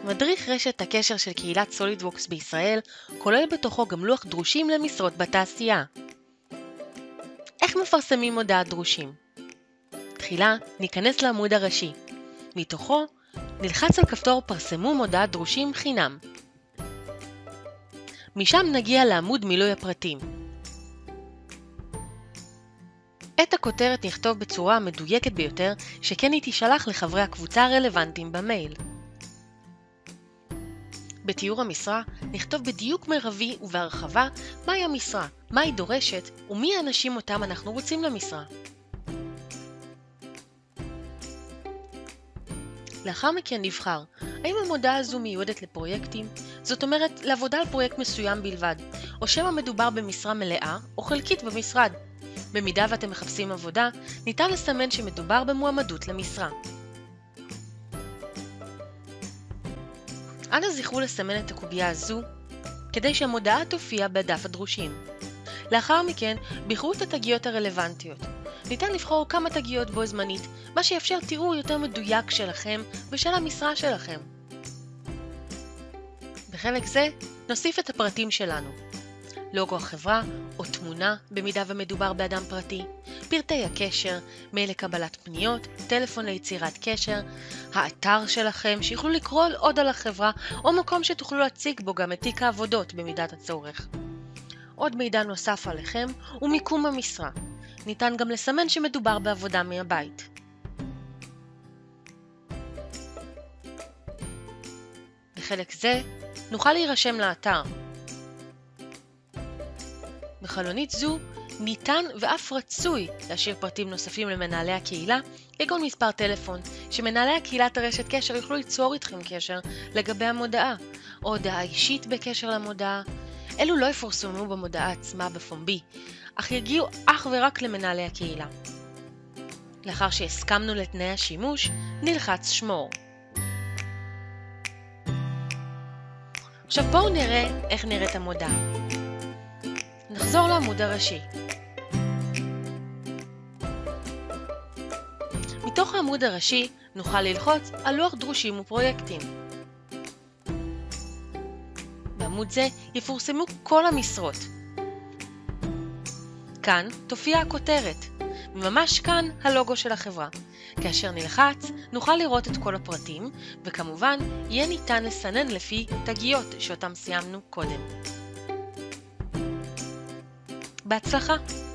מדריך רשת הקשר של קהילת סולידוורקס בישראל כולל בתוכו גם לוח דרושים למשרות בתעשייה. איך מפרסמים הודעת דרושים? תחילה ניכנס לעמוד הראשי. מתוכו נלחץ על כפתור פרסמו מודעת דרושים חינם. משם נגיע לעמוד מילוי הפרטים. את הכותרת נכתוב בצורה המדויקת ביותר שכן היא תישלח לחברי הקבוצה הרלוונטיים במייל. בתיאור המשרה נכתוב בדיוק מרבי ובהרחבה מהי המשרה, מה היא דורשת ומי האנשים אותם אנחנו רוצים למשרה. לאחר מכן נבחר האם המודעה הזו מיועדת לפרויקטים, זאת אומרת לעבודה על פרויקט מסוים בלבד, או שמא מדובר במשרה מלאה או חלקית במשרד. במידה ואתם מחפשים עבודה, ניתן לסמן שמדובר במועמדות למשרה. אנא זכרו לסמן את הקובייה הזו כדי שהמודעה תופיע בדף הדרושים. לאחר מכן בחרו את התגיות הרלוונטיות. ניתן לבחור כמה תגיות בו זמנית, מה שיאפשר תיאור יותר מדויק שלכם ושל המשרה שלכם. בחלק זה נוסיף את הפרטים שלנו. לוגו החברה או תמונה במידה ומדובר באדם פרטי, פרטי הקשר, מייל לקבלת פניות, טלפון ליצירת קשר, האתר שלכם שיוכלו לקרוא עוד על החברה או מקום שתוכלו להציג בו גם את תיק העבודות במידת הצורך. עוד מידע נוסף עליכם הוא מיקום המשרה. ניתן גם לסמן שמדובר בעבודה מהבית. בחלק זה נוכל להירשם לאתר. בחלונית זו ניתן ואף רצוי להשאיר פרטים נוספים למנהלי הקהילה, כגון מספר טלפון, שמנהלי הקהילת הרשת קשר יוכלו ליצור איתכם קשר לגבי המודעה, או הודעה אישית בקשר למודעה. אלו לא יפורסמו במודעה עצמה בפומבי, אך יגיעו אך ורק למנהלי הקהילה. לאחר שהסכמנו לתנאי השימוש, נלחץ שמור. עכשיו בואו נראה איך נראית המודעה. נחזור לעמוד הראשי. מתוך העמוד הראשי נוכל ללחוץ על לוח דרושים ופרויקטים. בעמוד זה יפורסמו כל המשרות. כאן תופיע הכותרת, וממש כאן הלוגו של החברה. כאשר נלחץ נוכל לראות את כל הפרטים, וכמובן יהיה ניתן לסנן לפי תגיות שאותם סיימנו קודם. בהצלחה!